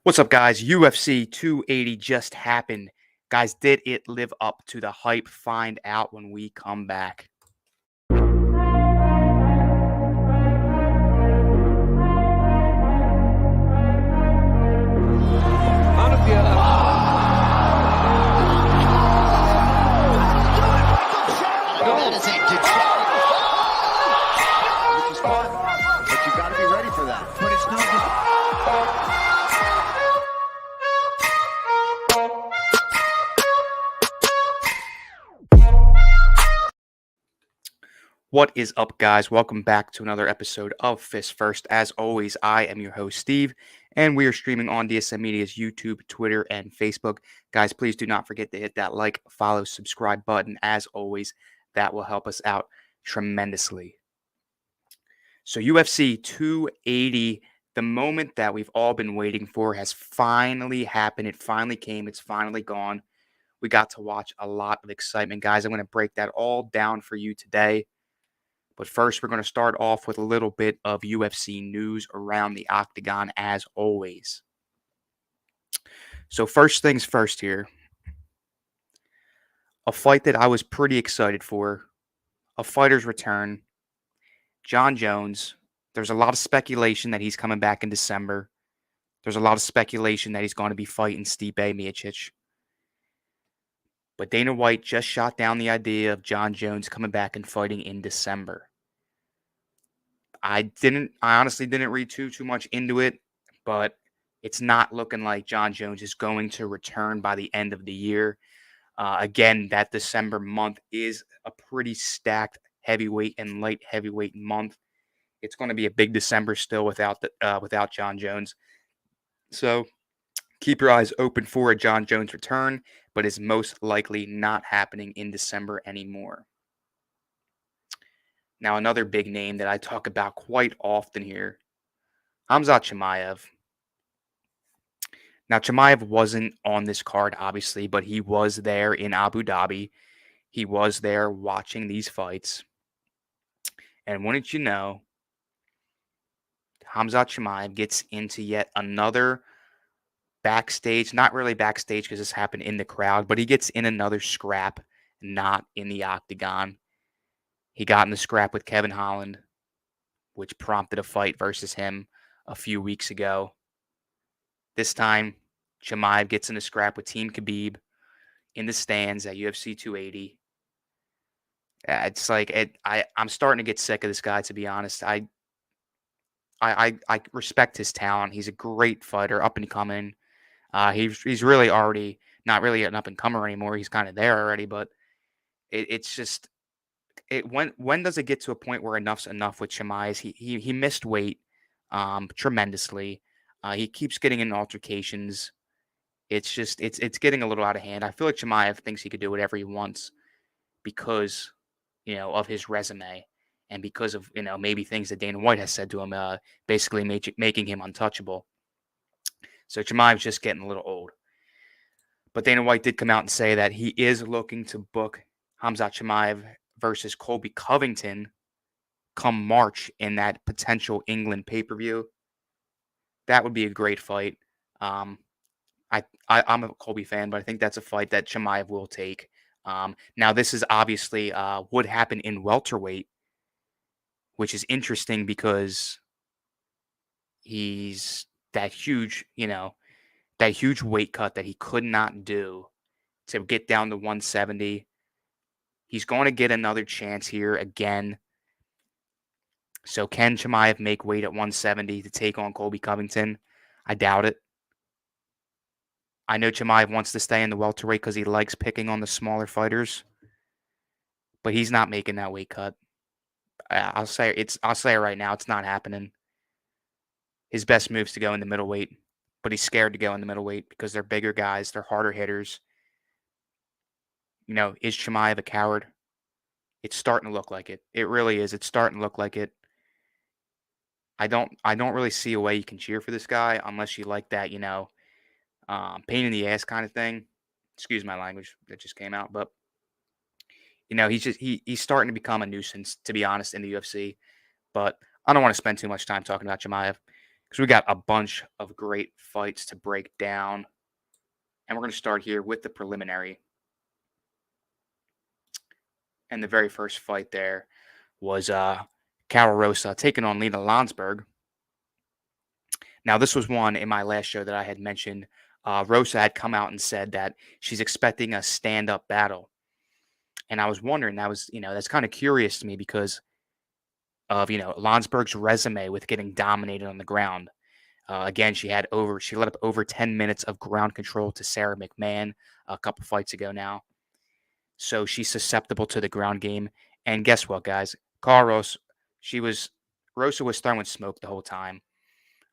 What's up, guys? UFC 280 just happened. Guys, did it live up to the hype? Find out when we come back. That is a which is fun, but you've got to be ready for that. But it's no What is up, guys? Welcome back to another episode of Fist First. As always, I am your host, Steve, and we are streaming on DSM Media's YouTube, Twitter, and Facebook. Guys, please do not forget to hit that like, follow, subscribe button. As always, that will help us out tremendously. So UFC 280, the moment that we've all been waiting for, has finally happened. It finally came. It's finally gone. We got to watch a lot of excitement, guys. I'm going to break that all down for you today. But first, we're going to start off with a little bit of UFC news around the octagon, as always. So first things first here. A fight that I was pretty excited for. A fighter's return. Jon Jones. There's a lot of speculation that he's coming back in December. There's a lot of speculation that he's going to be fighting Stipe Miocic. But Dana White just shot down the idea of Jon Jones coming back and fighting in December. I honestly didn't read too much into it, but it's not looking like Jon Jones is going to return by the end of the year. Again, that December month is a pretty stacked heavyweight and light heavyweight month. It's going to be a big December still without Jon Jones. So keep your eyes open for a Jon Jones return, but is most likely not happening in December anymore. Now, another big name that I talk about quite often here, Khamzat Chimaev. Now, Chimaev wasn't on this card, obviously, but he was there in Abu Dhabi. He was there watching these fights. And wouldn't you know, Khamzat Chimaev gets into yet another backstage, not really backstage because this happened in the crowd, but he gets in another scrap, not in the octagon. He got in the scrap with Kevin Holland, which prompted a fight versus him a few weeks ago. This time, Chimaev gets in a scrap with Team Khabib in the stands at UFC 280. It's like I'm starting to get sick of this guy, to be honest. I respect his talent. He's a great fighter, up and coming. He's really already not really an up and comer anymore. He's kind of there already, but it's just when does it get to a point where enough's enough with Chimaev? He missed weight tremendously. He keeps getting in altercations. It's just it's getting a little out of hand. I feel like Chimaev thinks he could do whatever he wants because of his resume and because of maybe things that Dana White has said to him, basically making him untouchable. So Chimaev's just getting a little old. But Dana White did come out and say that he is looking to book Khamzat Chimaev versus Colby Covington come March in that potential England pay-per-view. That would be a great fight. I'm a Colby fan, but I think that's a fight that Chimaev will take. Now, this is obviously would happen in welterweight, which is interesting because he's that huge weight cut that he could not do to get down to 170. He's going to get another chance here again. So can Chimaev make weight at 170 to take on Colby Covington? I doubt it. I know Chimaev wants to stay in the welterweight because he likes picking on the smaller fighters, but he's not making that weight cut. I'll say it right now. It's not happening. His best move is to go in the middleweight, but he's scared to go in the middleweight because they're bigger guys. They're harder hitters. Is Chimaev a coward? It's starting to look like it. It really is. It's starting to look like it. I don't really see a way you can cheer for this guy unless you like that, pain in the ass kind of thing. Excuse my language that just came out, but he's starting to become a nuisance, to be honest, in the UFC. But I don't want to spend too much time talking about Chimaev because we got a bunch of great fights to break down. And we're going to start here with the preliminary. And the very first fight there was Carol Rosa taking on Lena Landsberg. Now, this was one in my last show that I had mentioned. Rosa had come out and said that she's expecting a stand up battle. And I was wondering, that's kind of curious to me because of, Landsberg's resume with getting dominated on the ground. Again, she let up over 10 minutes of ground control to Sarah McMahon a couple fights ago now. So she's susceptible to the ground game. And guess what, guys? Carlos, she was Rosa was throwing smoke the whole time.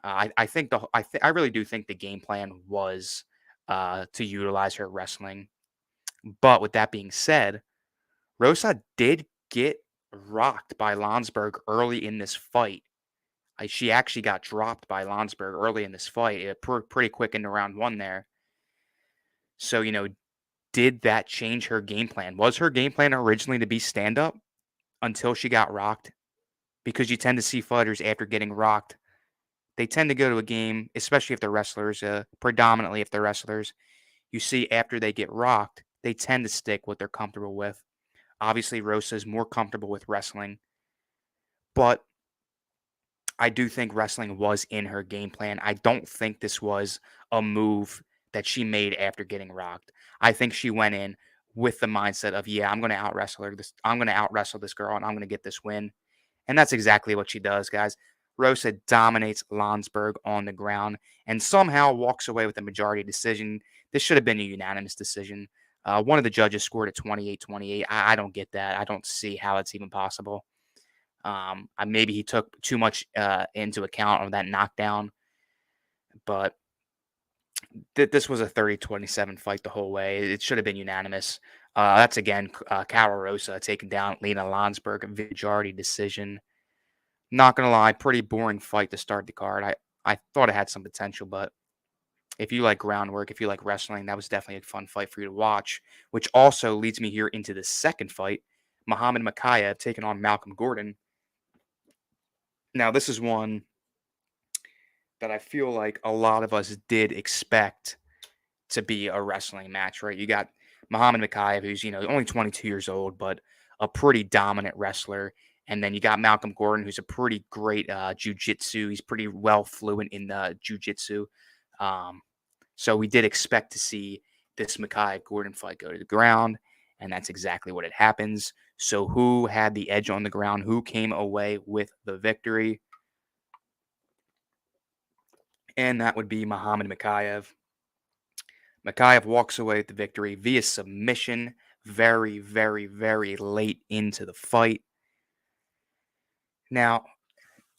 I think I really do think the game plan was to utilize her wrestling. But with that being said, Rosa did get rocked by Landsberg early in this fight. She actually got dropped by Landsberg early in this fight, pretty quick into round one there. So, did that change her game plan? Was her game plan originally to be stand up until she got rocked? Because you tend to see fighters after getting rocked, they tend to go to a game, especially if they're wrestlers, predominantly if they're wrestlers. You see, after they get rocked, they tend to stick what they're comfortable with. Obviously, Rosa is more comfortable with wrestling, but I do think wrestling was in her game plan. I don't think this was a move that she made after getting rocked. I think she went in with the mindset of, yeah, I'm going to out wrestle her. I'm going to out wrestle this girl, and I'm going to get this win. And that's exactly what she does, guys. Rosa dominates Landsberg on the ground and somehow walks away with a majority decision. This should have been a unanimous decision. One of the judges scored at 28-28. I don't get that. I don't see how it's even possible. Maybe he took too much into account of that knockdown, but this was a 30-27 fight the whole way. It should have been unanimous. That's again Carol Rosa taking down Lena Landsberg, majority decision. Not gonna lie, pretty boring fight to start the card. I thought it had some potential, but if you like groundwork, if you like wrestling, that was definitely a fun fight for you to watch. Which also leads me here into the second fight, Muhammad Mokaev taking on Malcolm Gordon. Now, this is one that I feel like a lot of us did expect to be a wrestling match, right? You got Muhammad Mokaev, who's, only 22 years old, but a pretty dominant wrestler. And then you got Malcolm Gordon, who's a pretty great jujitsu. He's pretty well fluent in the jujitsu. So we did expect to see this Mokaev Gordon fight go to the ground, and that's exactly what it happens. So who had the edge on the ground? Who came away with the victory? And that would be Muhammad Mokaev. Mokaev walks away with the victory via submission very, very, very late into the fight. Now,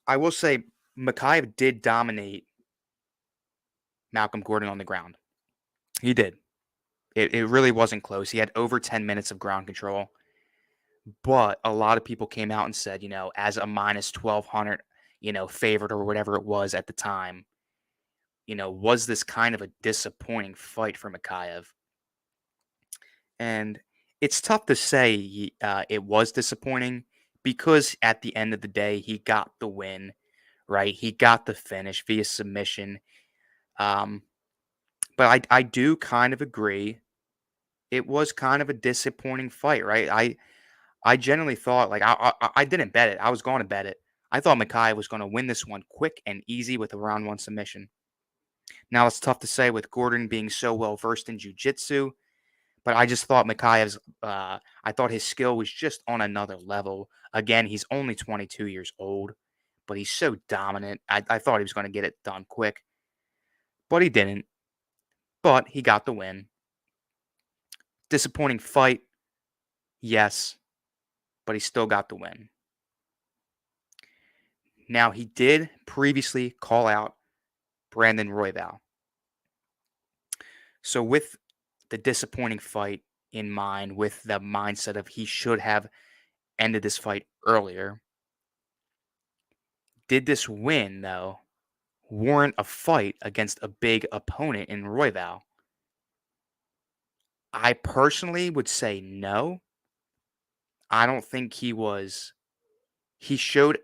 I will say Mokaev did dominate Malcolm Gordon on the ground. He did. It really wasn't close. He had over 10 minutes of ground control. But a lot of people came out and said, as a minus 1,200, favorite or whatever it was at the time, was this kind of a disappointing fight for Mokaev? And it's tough to say it was disappointing because at the end of the day, he got the win, right? He got the finish via submission. Um, but I do kind of agree. It was kind of a disappointing fight, right? I generally thought, like, I didn't bet it. I was going to bet it. I thought Mokaev was going to win this one quick and easy with a round one submission. Now, it's tough to say with Gordon being so well versed in jiu-jitsu, but I just thought I thought his skill was just on another level. Again, he's only 22 years old, but he's so dominant. I thought he was going to get it done quick, but he didn't. But he got the win. Disappointing fight, yes, but he still got the win. Now, he did previously call out Brandon Royval. So with the disappointing fight in mind, with the mindset of he should have ended this fight earlier, did this win, though, warrant a fight against a big opponent in Royval? I personally would say no. I don't think he was. He showed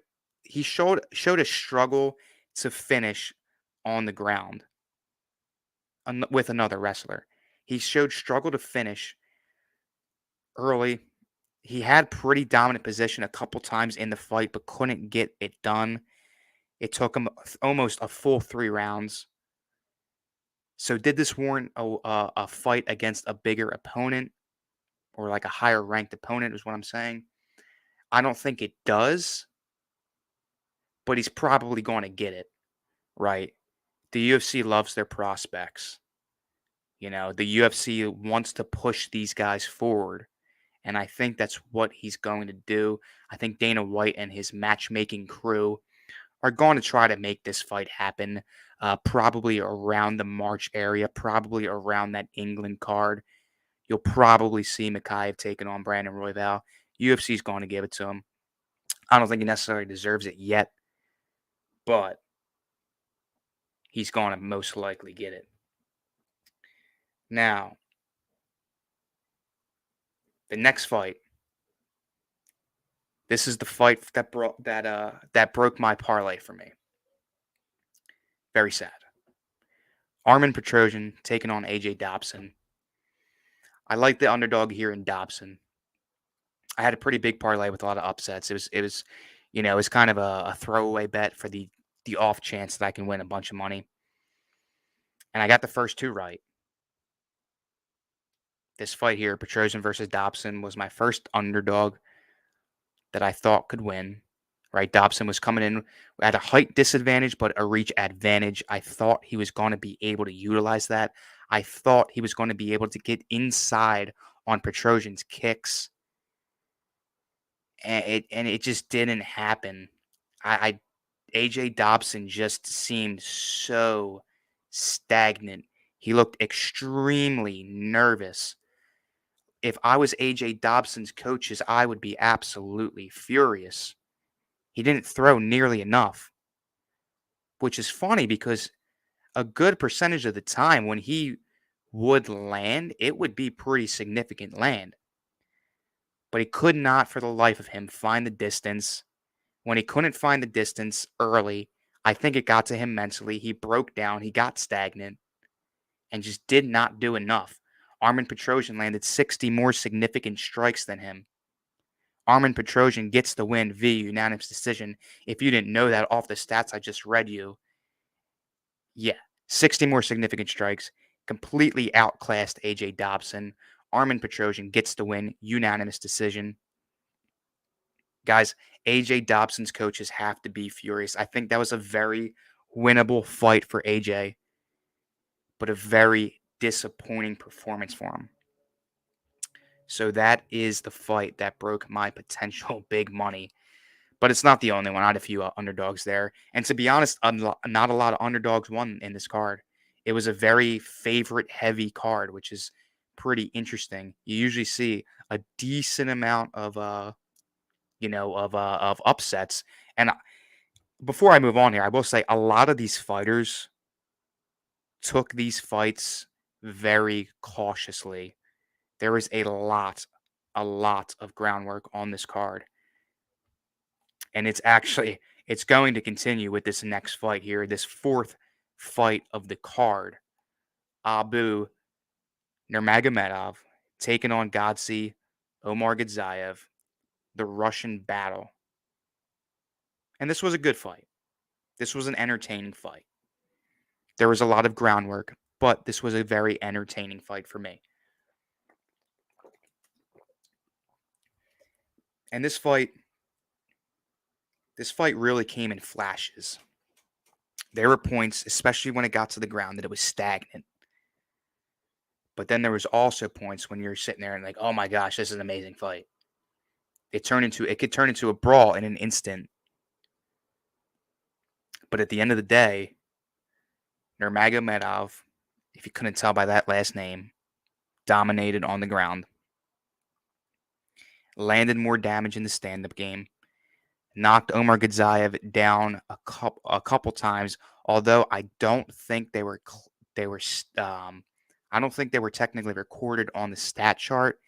a struggle to finish on the ground with another wrestler. He showed struggle to finish early. He had pretty dominant position a couple times in the fight, but couldn't get it done. It took him almost a full 3 rounds. So, did this warrant a fight against a bigger opponent or like a higher ranked opponent? Is what I'm saying. I don't think it does, but he's probably going to get it, right? The UFC loves their prospects. The UFC wants to push these guys forward. And I think that's what he's going to do. I think Dana White and his matchmaking crew are going to try to make this fight happen, probably around the March area, probably around that England card. You'll probably see Mikhaev taking on Brandon Royval. UFC is going to give it to him. I don't think he necessarily deserves it yet, but he's going to most likely get it. Now, the next fight. This is the fight that broke my parlay for me. Very sad. Armin Petrosian taking on AJ Dobson. I like the underdog here in Dobson. I had a pretty big parlay with a lot of upsets. It was kind of a throwaway bet for the off chance that I can win a bunch of money. And I got the first two right. This fight here, Petrosian versus Dobson, was my first underdog that I thought could win. Right, Dobson was coming in at a height disadvantage, but a reach advantage. I thought he was going to be able to utilize that. I thought he was going to be able to get inside on Petrosian's kicks, and it just didn't happen. I AJ Dobson just seemed so stagnant. He looked extremely nervous. If I was AJ Dobson's coaches, I would be absolutely furious. He didn't throw nearly enough, which is funny because a good percentage of the time when he would land, it would be pretty significant land. But he could not, for the life of him, find the distance. When he couldn't find the distance early, I think it got to him mentally. He broke down, he got stagnant, and just did not do enough. Armin Petrosian landed 60 more significant strikes than him. Armin Petrosian gets the win via unanimous decision. If you didn't know that off the stats I just read you, yeah, 60 more significant strikes, completely outclassed AJ Dobson. Armin Petrosian gets the win, unanimous decision. Guys, AJ Dobson's coaches have to be furious. I think that was a very winnable fight for AJ, but a very disappointing performance for him. So that is the fight that broke my potential big money. But it's not the only one. I had a few underdogs there. And to be honest, not a lot of underdogs won in this card. It was a very favorite heavy card, which is pretty interesting. You usually see a decent amount of upsets. And before I move on here, I will say a lot of these fighters took these fights very cautiously. There is a lot of groundwork on this card. And it's going to continue with this next fight here, this fourth fight of the card. Abu Nurmagomedov taking on Godsi Omar Gadzayev, the Russian battle. And this was a good fight. This was an entertaining fight. There was a lot of groundwork, but this was a very entertaining fight for me. And this fight really came in flashes. There were points, especially when it got to the ground, that it was stagnant. But then there was also points when you're sitting there and like, oh my gosh, this is an amazing fight. It could turn into a brawl in an instant. But at the end of the day, Nurmagomedov, if you couldn't tell by that last name, dominated on the ground. Landed more damage in the stand-up game. Knocked Omar Gadzayev down a couple times. Although I don't think they were I don't think they were technically recorded on the stat chart.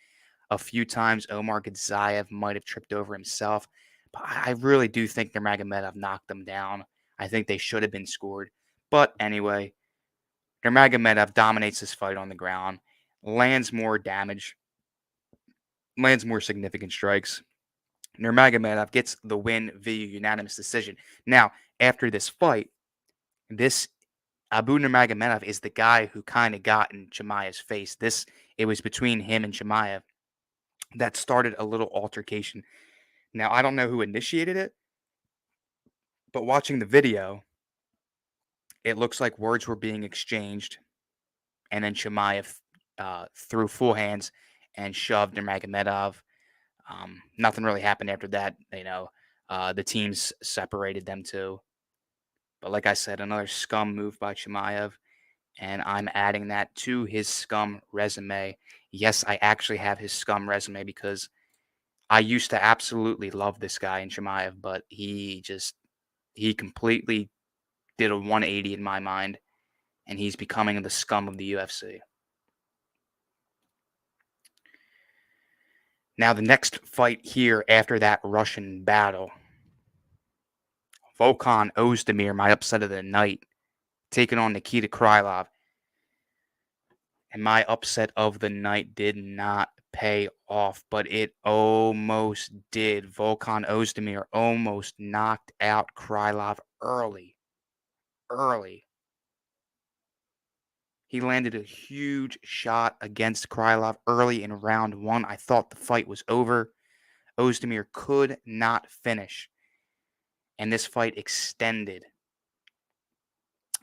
A few times Omar Gadzayev might have tripped over himself, but I really do think Nurmagomedov knocked him down. I think they should have been scored. But anyway, Nurmagomedov dominates this fight on the ground, lands more damage, lands more significant strikes. Nurmagomedov gets the win via unanimous decision. Now, after this fight, this Abu Nurmagomedov is the guy who kind of got in Chimaev's face. It was between him and Chimaev that started a little altercation. Now, I don't know who initiated it, but watching the video, it looks like words were being exchanged, and then Chimaev threw full hands and shoved Nurmagomedov. Nothing really happened after that. The teams separated them too. But like I said, another scum move by Chimaev, and I'm adding that to his scum resume. Yes, I actually have his scum resume because I used to absolutely love this guy in Chimaev, but he completely did a 180 in my mind, and he's becoming the scum of the UFC. Now, the next fight here after that Russian battle, Volkan Ozdemir, my upset of the night, taking on Nikita Krylov. And my upset of the night did not pay off, but it almost did. Volkan Ozdemir almost knocked out Krylov early. Early. He landed a huge shot against Krylov early in round one. I thought the fight was over. Ozdemir could not finish. And this fight extended.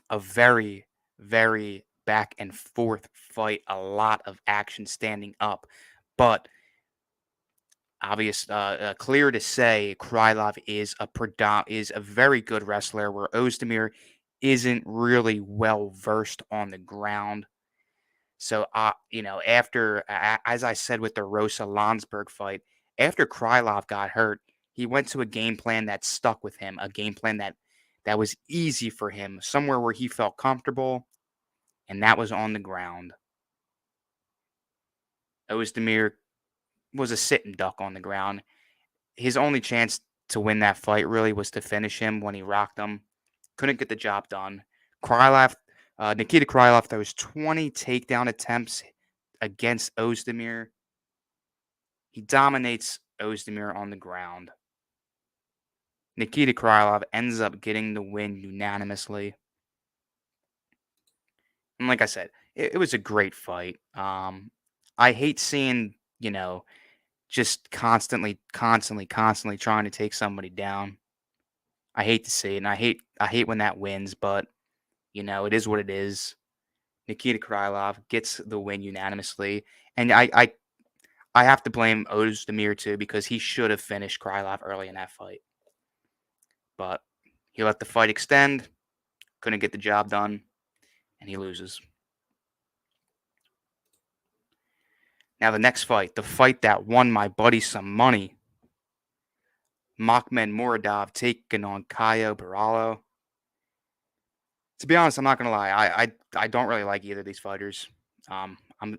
A very, very back and forth fight. A lot of action standing up. But clear to say, Krylov is a very good wrestler, where Ozdemir isn't really well versed on the ground. So, as I said with the Rosa Landsberg fight, after Krylov got hurt, he went to a game plan that stuck with him, a game plan that was easy for him, somewhere where he felt comfortable, and that was on the ground. Ozdemir was a sitting duck on the ground. His only chance to win that fight really was to finish him when he rocked him. Couldn't get the job done. Nikita Krylov, those 20 takedown attempts against Ozdemir. He dominates Ozdemir on the ground. Nikita Krylov ends up getting the win unanimously. And like I said, it was a great fight. I hate seeing, just constantly trying to take somebody down. I hate to see it, and I hate when that wins, but it is what it is. Nikita Krylov gets the win unanimously, and I have to blame Ozdemir too, because he should have finished Krylov early in that fight, but he let the fight extend, couldn't get the job done, and he loses. Now the next fight, the fight that won my buddy some money, Makhmed Muradov taking on Caio Borralho. To be honest, I'm not gonna lie. I don't really like either of these fighters. I'm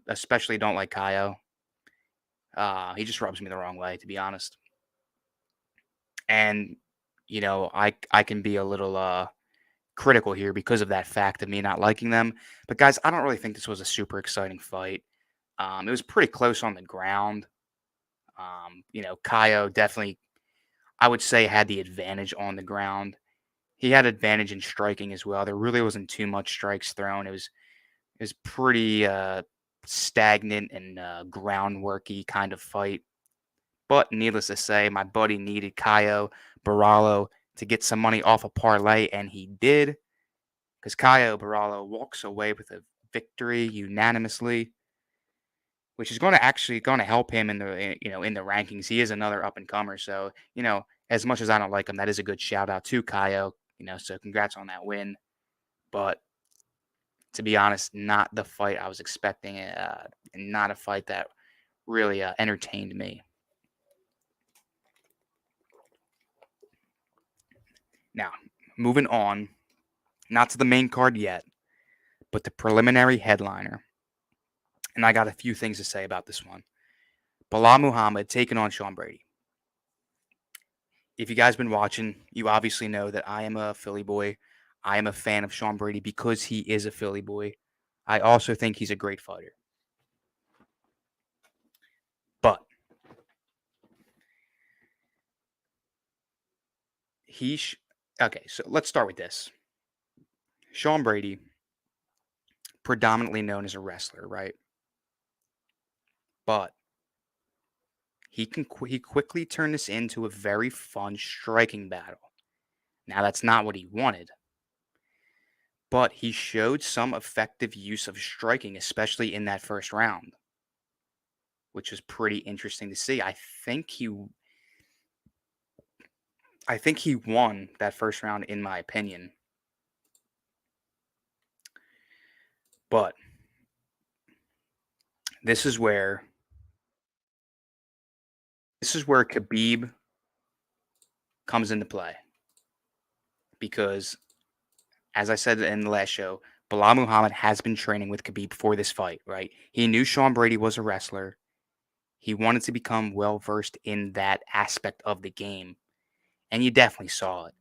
especially don't like Caio. He just rubs me the wrong way, to be honest. And I can be a little critical here because of that fact of me not liking them. But guys, I don't really think this was a super exciting fight. It was pretty close on the ground. Caio definitely, I would say, had the advantage on the ground. He had advantage in striking as well. There really wasn't too much strikes thrown. It was pretty stagnant and groundworky kind of fight. But needless to say, my buddy needed Caio Borralho to get some money off a parlay, and he did, because Caio Borralho walks away with a victory unanimously, which is going to help him in the rankings. He is another up and comer, so as much as I don't like him, that is a good shout out to Caio. So congrats on that win. But to be honest, not the fight I was expecting, and not a fight that really entertained me. Now, moving on, not to the main card yet, but the preliminary headliner. And I got a few things to say about this one. Bilal Muhammad taking on Sean Brady. if you guys been watching, you obviously know that I am a Philly boy. I am a fan of Sean Brady because he is a Philly boy. I also think he's a great fighter. But he sh- okay, so let's start with this. Sean Brady, predominantly known as a wrestler, right? But he quickly turned this into a very fun striking battle. Now that's not what he wanted, but he showed some effective use of striking, especially in that first round, which was pretty interesting to see. I think he won that first round in my opinion. But this is where Khabib comes into play because, as I said in the last show, Bilal Muhammad has been training with Khabib for this fight, right? He knew Sean Brady was a wrestler. He wanted to become well versed in that aspect of the game, and you definitely saw it.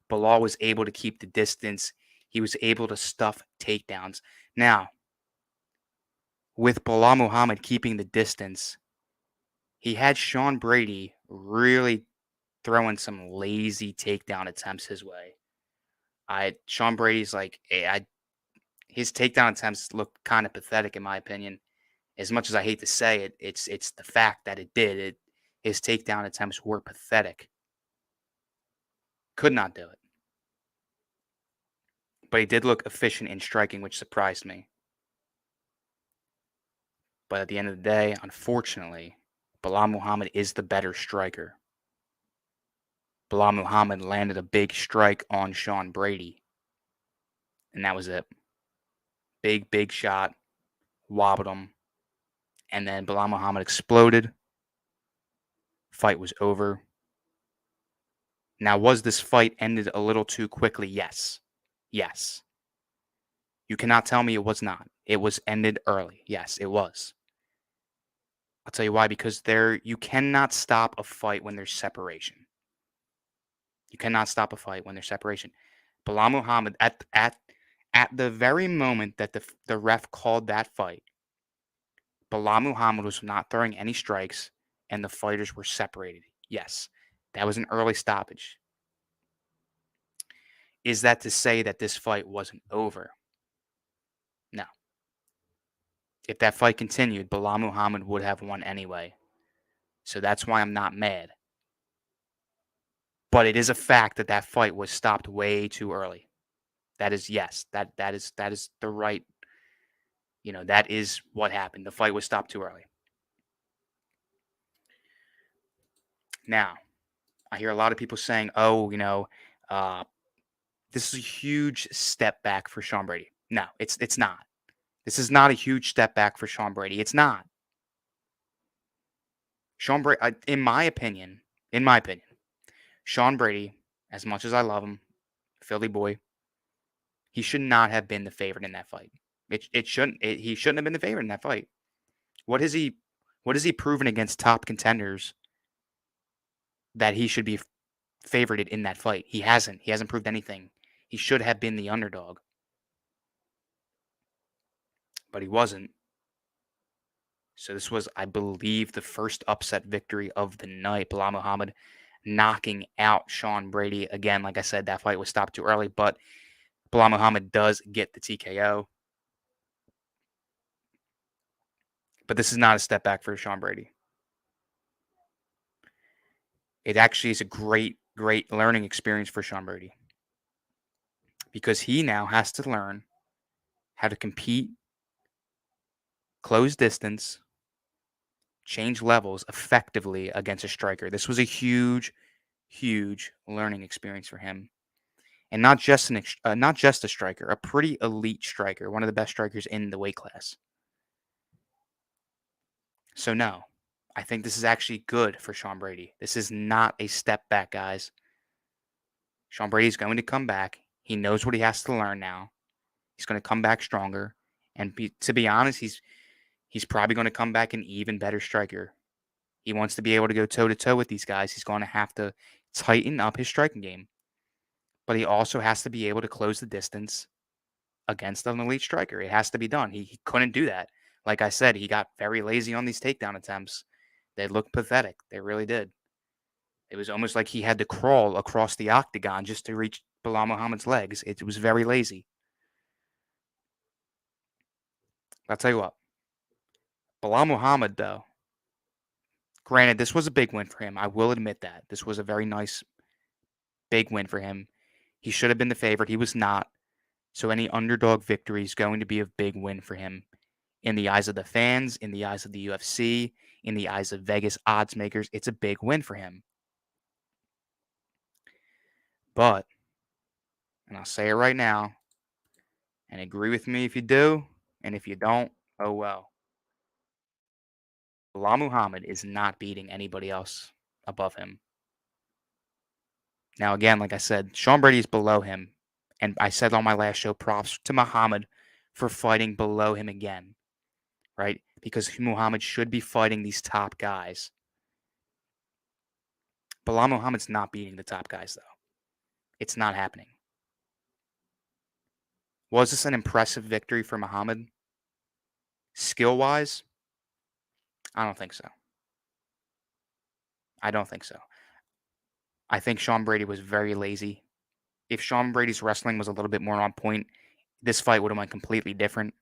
Bilal was able to keep the distance. He was able to stuff takedowns. Now, with Bilal Muhammad keeping the distance, he had Sean Brady really throwing some lazy takedown attempts his way. Sean Brady's like his takedown attempts look kind of pathetic in my opinion. As much as I hate to say it, it's the fact that it did. His takedown attempts were pathetic. Could not do it. But he did look efficient in striking, which surprised me. But at the end of the day, unfortunately, Bilal Muhammad is the better striker. Bilal Muhammad landed a big strike on Sean Brady, and that was it. Big shot, wobbled him, and then Bilal Muhammad exploded. Fight was over. Now, was this fight ended a little too quickly? Yes. Yes. You cannot tell me it was not. It was ended early. Yes, it was. I'll tell you why. Because you cannot stop a fight when there's separation. You cannot stop a fight when there's separation. Bilal Muhammad at the very moment that the ref called that fight, Bilal Muhammad was not throwing any strikes, and the fighters were separated. Yes, that was an early stoppage. Is that to say that this fight wasn't over? No. If that fight continued, Bilal Muhammad would have won anyway. So that's why I'm not mad. But it is a fact that that fight was stopped way too early. That is yes, that is the right, that is what happened. The fight was stopped too early. Now, I hear a lot of people saying, "Oh, uh, this is a huge step back for Sean Brady." No, it's not. This is not a huge step back for Sean Brady. It's not. Sean Brady, in my opinion, Sean Brady, as much as I love him, Philly boy, he should not have been the favorite in that fight. He shouldn't have been the favorite in that fight. What has he what has he proven against top contenders that he should be favored in that fight? He hasn't. He hasn't proved anything. He should have been the underdog, but he wasn't. So this was, I believe, the first upset victory of the night. Bilal Muhammad knocking out Sean Brady. Again, like I said, that fight was stopped too early, but Bilal Muhammad does get the TKO. But this is not a step back for Sean Brady. It actually is a great learning experience for Sean Brady because he now has to learn how to compete, close distance, change levels effectively against a striker. This was a huge learning experience for him. And not just a striker, a pretty elite striker, one of the best strikers in the weight class. So no, I think this is actually good for Sean Brady. This is not a step back, guys. Sean Brady's going to come back. He knows what he has to learn now. He's going to come back stronger, and to be honest, he's probably going to come back an even better striker. He wants to be able to go toe to toe with these guys. He's going to have to tighten up his striking game, but he also has to be able to close the distance against an elite striker. It has to be done. He couldn't do that. Like I said, he got very lazy on these takedown attempts. They looked pathetic. They really did. It was almost like he had to crawl across the octagon just to reach Bilal Muhammad's legs. It was very lazy. I'll tell you what, Bilal Muhammad, though, granted, this was a big win for him. I will admit that. This was a very nice, big win for him. He should have been the favorite. He was not. So any underdog victory is going to be a big win for him in the eyes of the fans, in the eyes of the UFC, in the eyes of Vegas odds makers. It's a big win for him. But, and I'll say it right now, and agree with me if you do, and if you don't, oh well. Bilal Muhammad is not beating anybody else above him. Now, again, like I said, Sean Brady is below him. And I said on my last show, props to Muhammad for fighting below him again, right? Because Muhammad should be fighting these top guys. Bilal Muhammad's not beating the top guys, though. It's not happening. Was this an impressive victory for Muhammad? Skill wise? I don't think so. I don't think so. I think Sean Brady was very lazy. If Sean Brady's wrestling was a little bit more on point, this fight would have went completely different.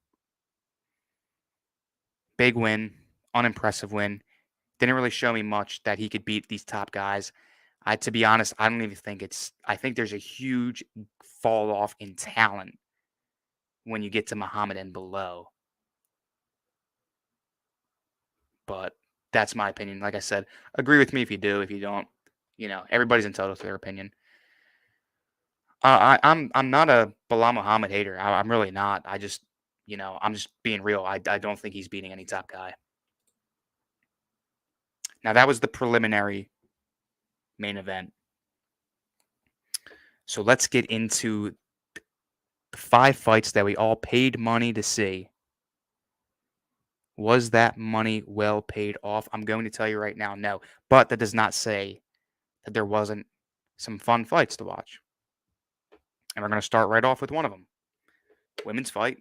Big win, unimpressive win. Didn't really show me much that he could beat these top guys. To be honest, I don't even think it's. I think there's a huge fall off in talent when you get to Muhammad and below. But that's my opinion. Like I said, agree with me if you do. If you don't, everybody's entitled to their opinion. I'm not a Bilal Muhammad hater. I'm really not. I just, I'm just being real. I don't think he's beating any top guy. Now that was the preliminary main event. So let's get into the 5 fights that we all paid money to see. Was that money well paid off? I'm going to tell you right now, no. But that does not say that there wasn't some fun fights to watch. And we're going to start right off with one of them. Women's fight.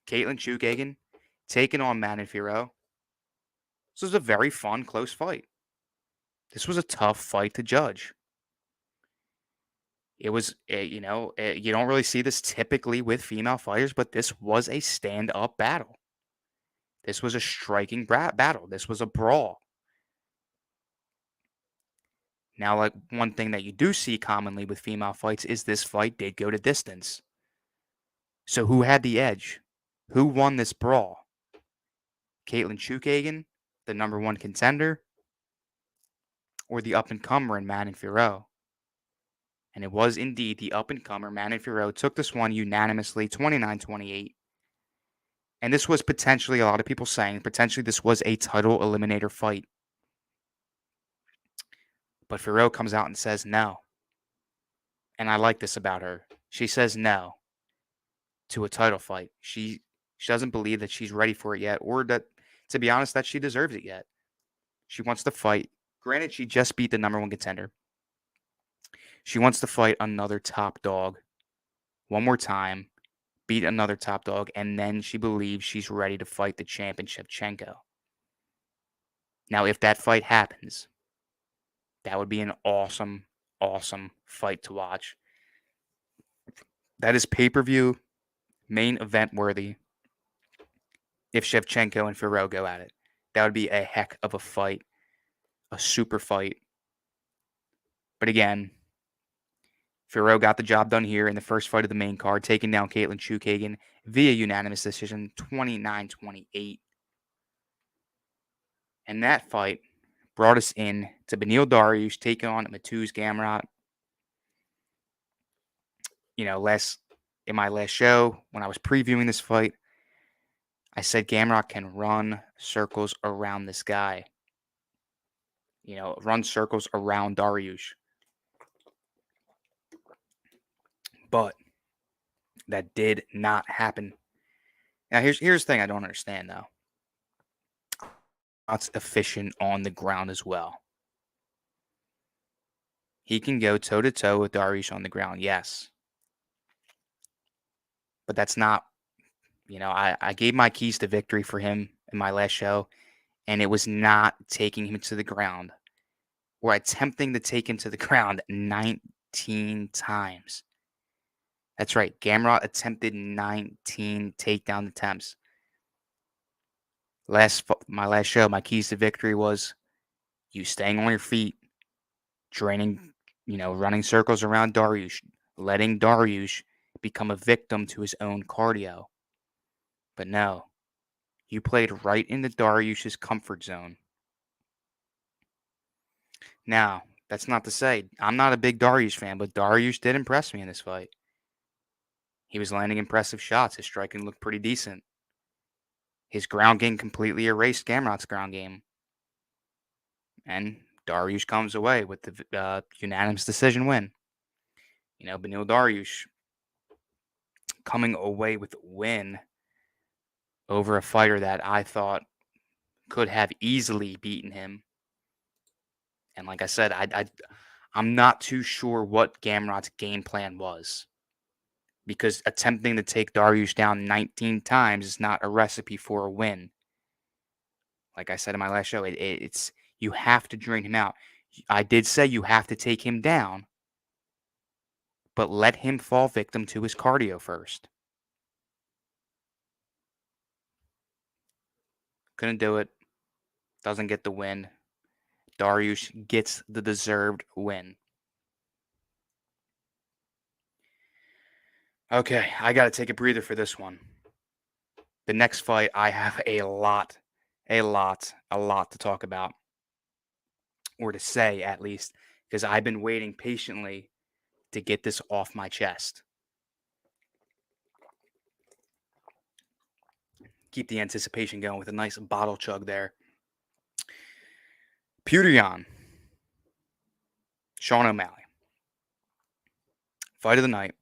Caitlin Chukagian taking on Manon Fiorot. This was a very fun, close fight. This was a tough fight to judge. It was, you don't really see this typically with female fighters, but this was a stand-up battle. This was a striking battle. This was a brawl. Now, like one thing that you do see commonly with female fights is this fight did go to distance. So who had the edge? Who won this brawl? Caitlin Chukagian, the number 1 contender, or the up-and-comer in Manon Fiorot? And it was indeed the up-and-comer Manon Fiorot took this one unanimously, 29-28. And this was potentially, a lot of people saying, potentially this was a title eliminator fight. But Fiorot comes out and says no. And I like this about her. She says no to a title fight. She doesn't believe that she's ready for it yet, or that, to be honest, that she deserves it yet. She wants to fight. Granted, she just beat the number 1 contender. She wants to fight another top dog one more time, beat another top dog, and then she believes she's ready to fight the champion Shevchenko. Now, if that fight happens, that would be an awesome, awesome fight to watch. That is pay-per-view, main event worthy. If Shevchenko and Fiorot go at it, that would be a heck of a fight, a super fight. But again, Fiorot got the job done here in the first fight of the main card, taking down Caitlin Chukagian via unanimous decision, 29-28. And that fight brought us in to Beneil Dariush taking on Mateusz Gamrot. In my last show, when I was previewing this fight, I said Gamrot can run circles around this guy. Run circles around Dariush. But that did not happen. Now, here's the thing I don't understand, though. It's efficient on the ground as well. He can go toe to toe with Dariush on the ground, yes. But that's not, I gave my keys to victory for him in my last show, and it was not taking him to the ground or attempting to take him to the ground 19 times. That's right. Gamrot attempted 19 takedown attempts. My last show, my keys to victory was you staying on your feet, draining, running circles around Dariush, letting Dariush become a victim to his own cardio. But no, you played right into Dariush's comfort zone. Now, that's not to say I'm not a big Dariush fan, but Dariush did impress me in this fight. He was landing impressive shots. His striking looked pretty decent. His ground game completely erased Gamrot's ground game. And Dariush comes away with the unanimous decision win. Beneil Dariush coming away with a win over a fighter that I thought could have easily beaten him. And like I said, I'm not too sure what Gamrot's game plan was, because attempting to take Dariush down 19 times is not a recipe for a win. Like I said in my last show, it's you have to drain him out. I did say you have to take him down, but let him fall victim to his cardio first. Couldn't do it. Doesn't get the win. Dariush gets the deserved win. Okay, I got to take a breather for this one. The next fight, I have a lot to talk about, or to say at least, because I've been waiting patiently to get this off my chest. Keep the anticipation going with a nice bottle chug there. Pewter Sean O'Malley. Fight of the night.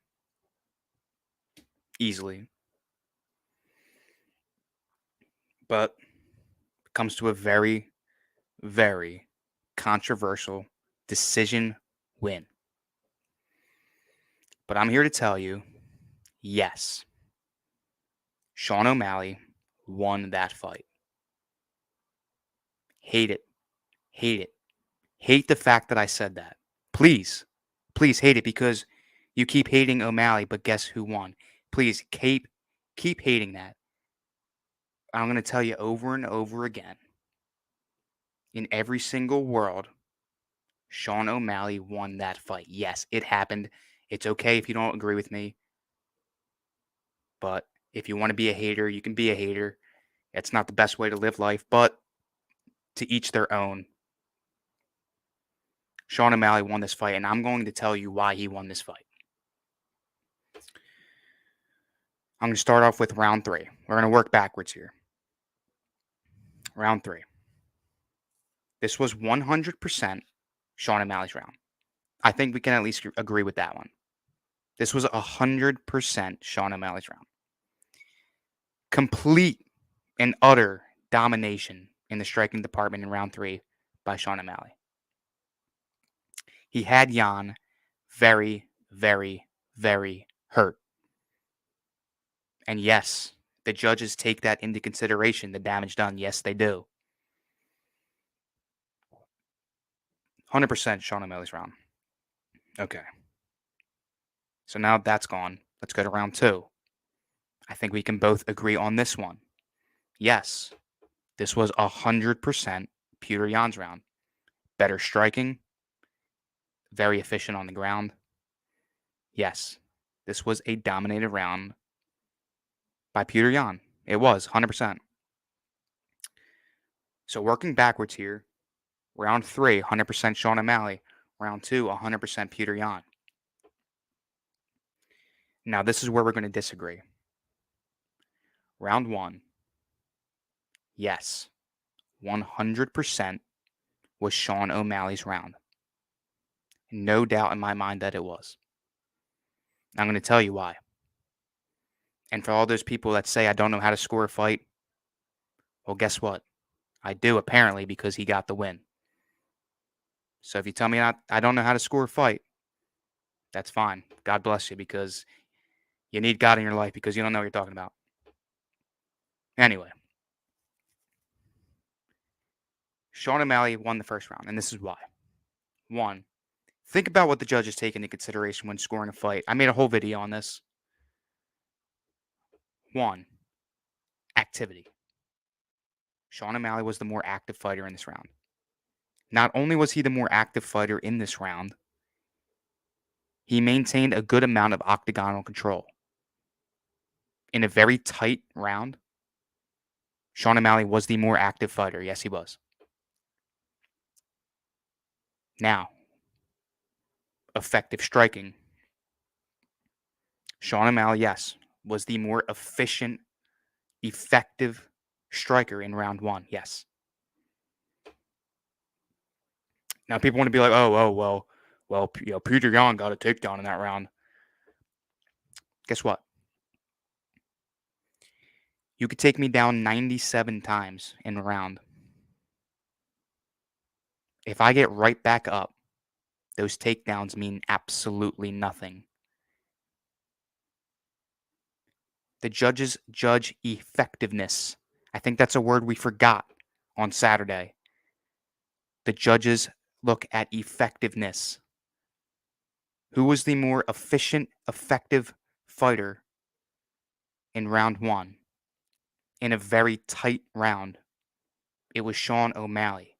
Easily. But it comes to a very, very controversial decision win. But I'm here to tell you, yes, Sean O'Malley won that fight. Hate it. Hate it. Hate the fact that I said that. Please, please hate it, because you keep hating O'Malley, but guess who won? Please keep hating that. I'm going to tell you over and over again. In every single world, Sean O'Malley won that fight. Yes, it happened. It's okay if you don't agree with me. But if you want to be a hater, you can be a hater. It's not the best way to live life, but to each their own. Sean O'Malley won this fight, and I'm going to tell you why he won this fight. I'm going to start off with round 3. We're going to work backwards here. Round 3. This was 100% Sean O'Malley's round. I think we can at least agree with that one. This was 100% Sean O'Malley's round. Complete and utter domination in the striking department in round 3 by Sean O'Malley. He had Jan very, very, very hurt. And yes, the judges take that into consideration, the damage done. Yes, they do. 100% Sean O'Malley's round. Okay. So now that's gone. Let's go to round 2. I think we can both agree on this one. Yes, this was 100% Petr Yan's round. Better striking, very efficient on the ground. Yes, this was a dominated round by Petr Yan. It was 100%. So working backwards here, round 3, 100% Sean O'Malley. Round 2, 100% Petr Yan. Now this is where we're going to disagree. Round 1, yes, 100% was Sean O'Malley's round. No doubt in my mind that it was. I'm going to tell you why. And for all those people that say I don't know how to score a fight, well, guess what? I do, apparently, because he got the win. So if you tell me I don't know how to score a fight, that's fine. God bless you because you need God in your life because you don't know what you're talking about. Anyway, Sean O'Malley won the first round, and this is why. One, think about what the judges take into consideration when scoring a fight. I made a whole video on this. One, activity. Sean O'Malley was the more active fighter in this round. Not only was he the more active fighter in this round, he maintained a good amount of octagonal control. In a very tight round, Sean O'Malley was the more active fighter. Yes, he was. Now, effective striking. Sean O'Malley, yes, was the more efficient, effective striker in round one. Yes. Now, people want to be like, Peter Yan got a takedown in that round. Guess what? You could take me down 97 times in a round. If I get right back up, those takedowns mean absolutely nothing. The judges judge effectiveness. I think that's a word we forgot on Saturday. The judges look at effectiveness. Who was the more efficient, effective fighter in round one? In a very tight round, it was Sean O'Malley.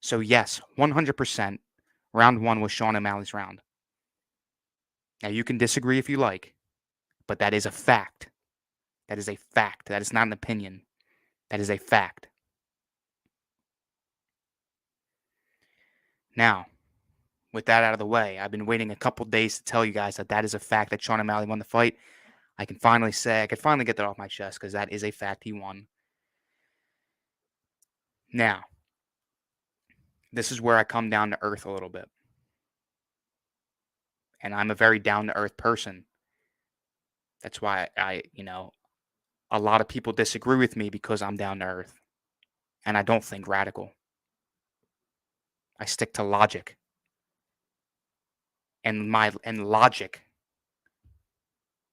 So, yes, 100%, round one was Sean O'Malley's round. Now, you can disagree if you like, but that is a fact. That is a fact. That is not an opinion. That is a fact. Now, with that out of the way, I've been waiting a couple days to tell you guys that that is a fact that Sean O'Malley won the fight. I can finally get that off my chest because that is a fact he won. Now, this is where I come down to earth a little bit. And I'm a very down to earth person. That's why a lot of people disagree with me because I'm down to earth. And I don't think radical. I stick to logic. And logic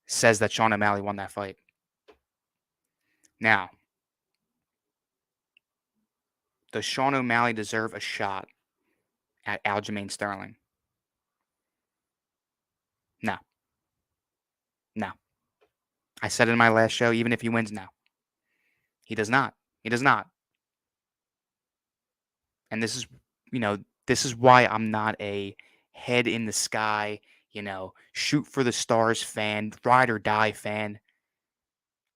says that Sean O'Malley won that fight. Now, does Sean O'Malley deserve a shot at Aljamain Sterling? No. No. I said it in my last show, even if he wins now. He does not. He does not. And this is why I'm not a head in the sky, shoot for the stars fan, ride or die fan.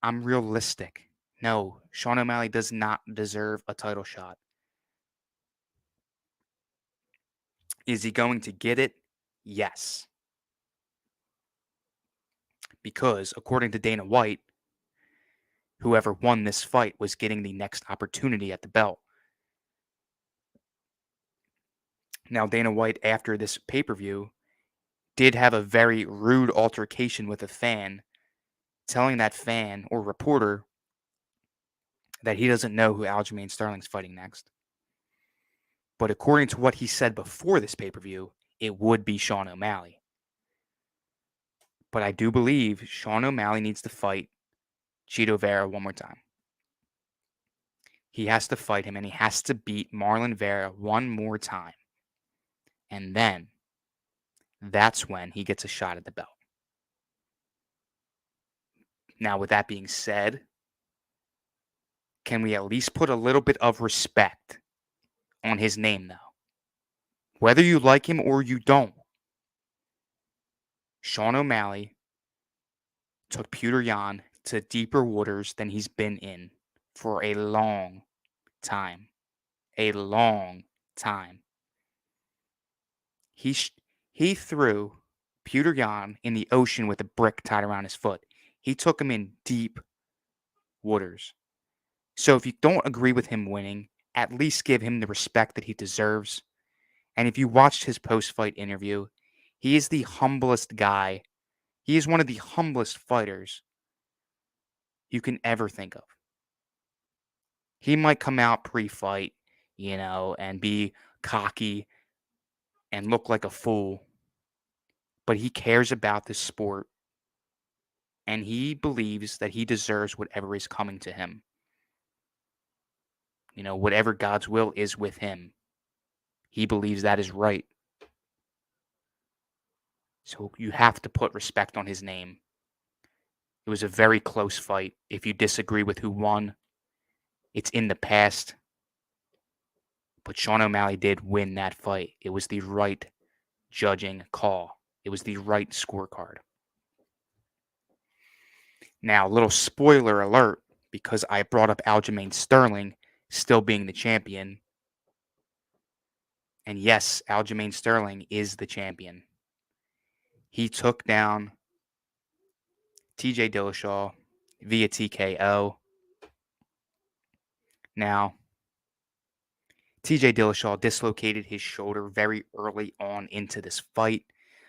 I'm realistic. No, Sean O'Malley does not deserve a title shot. Is he going to get it? Yes. Because according to Dana White, whoever won this fight was getting the next opportunity at the belt. Now, Dana White, after this pay-per-view, did have a very rude altercation with a fan, telling that fan or reporter that he doesn't know who Aljamain Sterling's fighting next. But according to what he said before this pay-per-view, it would be Sean O'Malley. But I do believe Sean O'Malley needs to fight Chito Vera one more time. He has to fight him, and he has to beat Marlon Vera one more time. And then that's when he gets a shot at the belt. Now, with that being said, can we at least put a little bit of respect on his name, though? Whether you like him or you don't, Sean O'Malley took Peter Yan to deeper waters than he's been in for a long time. A long time. He threw Peter Yan in the ocean with a brick tied around his foot. He took him in deep waters. So if you don't agree with him winning, at least give him the respect that he deserves. And if you watched his post-fight interview, he is the humblest guy. He is one of the humblest fighters you can ever think of. He might come out pre-fight, and be cocky, and look like a fool, but he cares about this sport and he believes that he deserves whatever is coming to him. Whatever God's will is with him. He believes that is right. So you have to put respect on his name. It was a very close fight. If you disagree with who won, it's in the past. But Sean O'Malley did win that fight. It was the right judging call. It was the right scorecard. Now, little spoiler alert, because I brought up Aljamain Sterling still being the champion. And yes, Aljamain Sterling is the champion. He took down TJ Dillashaw via TKO. Now, TJ Dillashaw dislocated his shoulder very early on into this fight.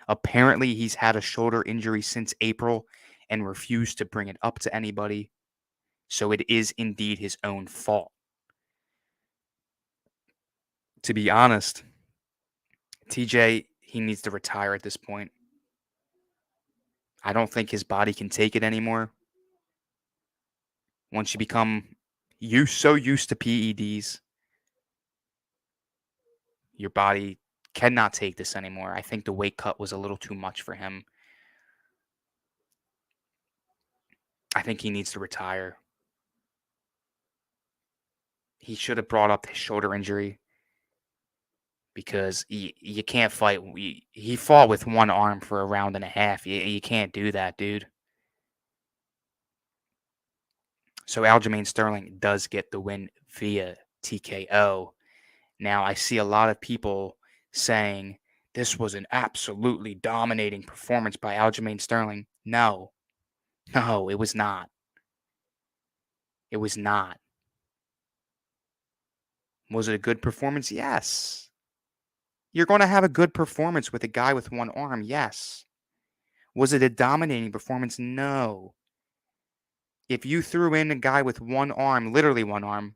Apparently, he's had a shoulder injury since April and refused to bring it up to anybody. So it is indeed his own fault. To be honest, TJ, he needs to retire at this point. I don't think his body can take it anymore. Once you become so used to PEDs, your body cannot take this anymore. I think the weight cut was a little too much for him. I think he needs to retire. He should have brought up his shoulder injury because you can't fight. He fought with one arm for a round and a half. You can't do that, dude. So Aljamain Sterling does get the win via TKO. Now, I see a lot of people saying this was an absolutely dominating performance by Aljamain Sterling. No, no, it was not. It was not. Was it a good performance? Yes. You're going to have a good performance with a guy with one arm. Yes. Was it a dominating performance? No. If you threw in a guy with one arm, literally one arm,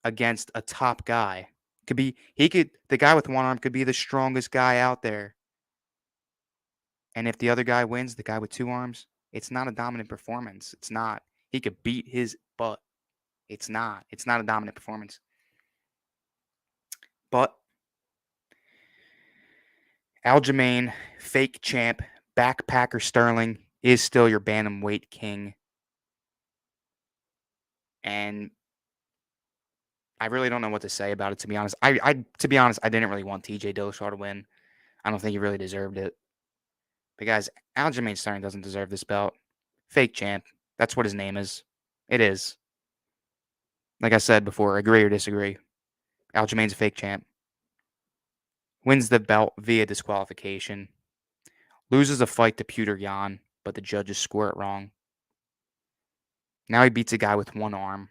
against a top guy, the guy with one arm could be the strongest guy out there. And if the other guy wins, the guy with two arms, it's not a dominant performance. It's not. He could beat his butt. It's not. It's not a dominant performance. But Aljamain, fake champ, backpacker Sterling is still your bantamweight king. And I really don't know what to say about it, to be honest. To be honest, I didn't really want TJ Dillashaw to win. I don't think he really deserved it. But guys, Aljamain Sterling doesn't deserve this belt. Fake champ. That's what his name is. It is. Like I said before, agree or disagree. Aljamain's a fake champ. Wins the belt via disqualification. Loses a fight to Peter Yan, but the judges score it wrong. Now he beats a guy with one arm.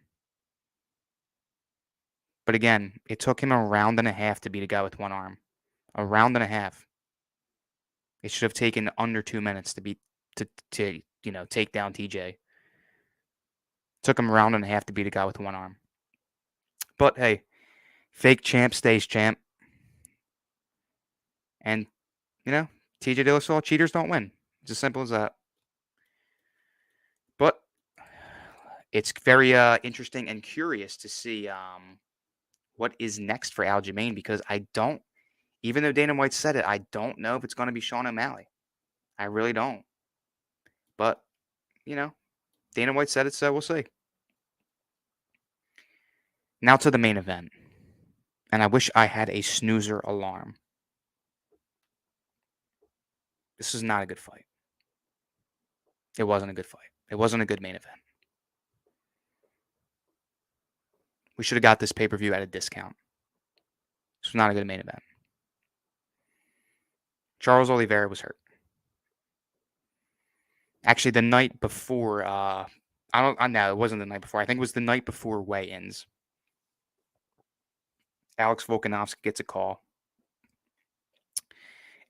But again, it took him a round and a half to beat a guy with one arm. A round and a half. It should have taken under 2 minutes to take down TJ. Took him a round and a half to beat a guy with one arm. But hey, fake champ stays champ. And, TJ Dillashaw, cheaters don't win. It's as simple as that. But it's very interesting and curious to see what is next for Aljamain, because even though Dana White said it, I don't know if it's going to be Sean O'Malley. I really don't. But, Dana White said it, so we'll see. Now to the main event. And I wish I had a snoozer alarm. This is not a good fight. It wasn't a good fight. It wasn't a good main event. We should have got this pay-per-view at a discount. This was not a good main event. Charles Oliveira was hurt. Actually, the night before, I know it wasn't the night before. I think it was the night before weigh-ins. Alex Volkanovski gets a call,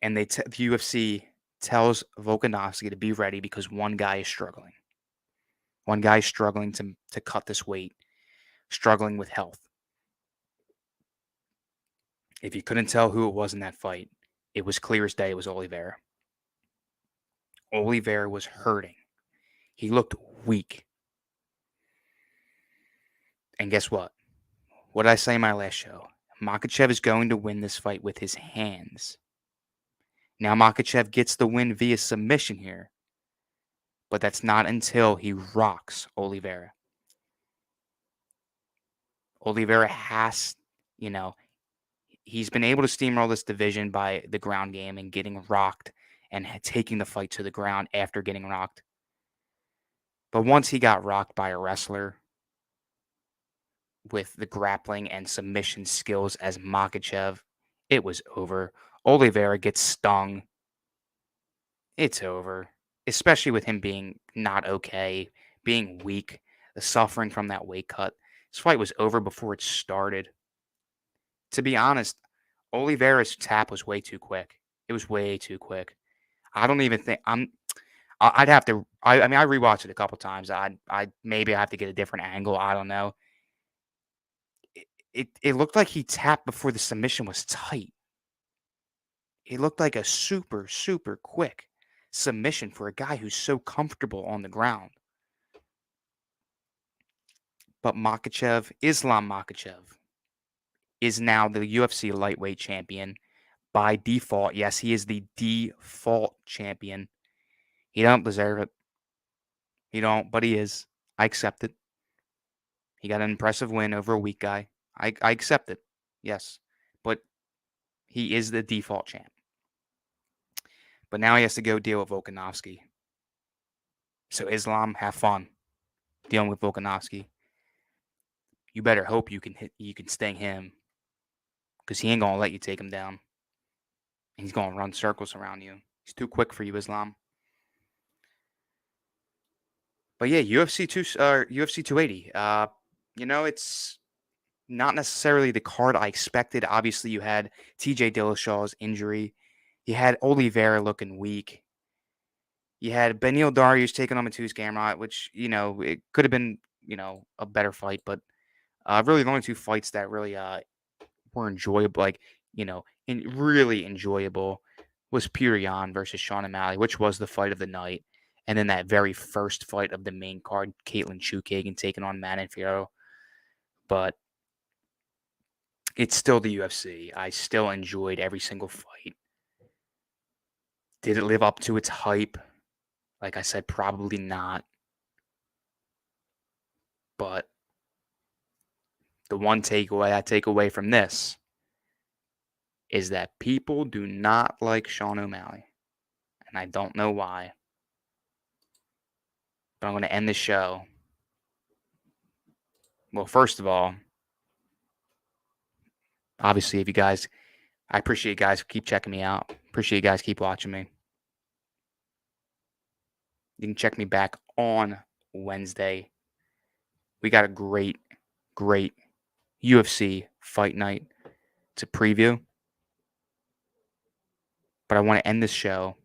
and the UFC tells Volkanovski to be ready because one guy is struggling. One guy is struggling to cut this weight, struggling with health. If you couldn't tell who it was in that fight, it was clear as day it was Oliveira. Oliveira was hurting. He looked weak. And guess what? What did I say in my last show? Makhachev is going to win this fight with his hands. Now Makhachev gets the win via submission here, but that's not until he rocks Oliveira. Oliveira has, you know, he's been able to steamroll this division by the ground game and getting rocked and taking the fight to the ground after getting rocked. But once he got rocked by a wrestler with the grappling and submission skills as Makhachev, it was over. Oliveira gets stung. It's over. Especially with him being not okay, being weak, the suffering from that weight cut. This fight was over before it started. To be honest, Oliveira's tap was way too quick. It was way too quick. I don't even think I'd have to. I mean, I rewatched it a couple times. I maybe I have to get a different angle. I don't know. It looked like he tapped before the submission was tight. It looked like a super quick submission for a guy who's so comfortable on the ground. But Makhachev, Islam Makhachev, is now the UFC lightweight champion by default. Yes, he is the default champion. He don't deserve it. He don't, but he is. I accept it. He got an impressive win over a weak guy. I accept it. Yes. But he is the default champ. But now he has to go deal with Volkanovski. So Islam, have fun dealing with Volkanovski. You better hope you can sting him, because he ain't gonna let you take him down. He's gonna run circles around you. He's too quick for you, Islam. But yeah, UFC 280. It's not necessarily the card I expected. Obviously, you had TJ Dillashaw's injury. You had Oliveira looking weak. You had Beneil Dariush taking on Mateusz Gamrot, which, it could have been, a better fight. But really the only two fights that really were enjoyable, really enjoyable, was Petr Yan versus Sean O'Malley, which was the fight of the night. And then that very first fight of the main card, Caitlin Chukagian taking on Manon Fiorot. But it's still the UFC. I still enjoyed every single fight. Did it live up to its hype? Like I said, probably not. But the one takeaway I take away from this is that people do not like Sean O'Malley. And I don't know why. But I'm going to end the show. Well, first of all, obviously, I appreciate you guys keep checking me out. Appreciate you guys keep watching me. You can check me back on Wednesday. We got a great UFC fight night to preview. But I want to end this show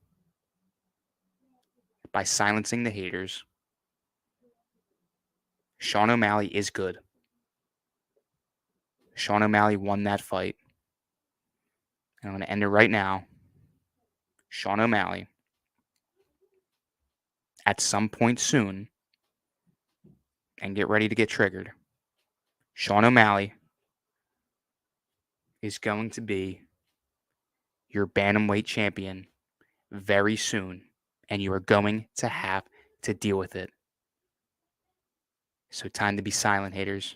by silencing the haters. Sean O'Malley is good. Sean O'Malley won that fight. And I'm going to end it right now. Sean O'Malley, at some point soon, and get ready to get triggered, Sean O'Malley is going to be your bantamweight champion very soon, and you are going to have to deal with it. So time to be silent, haters.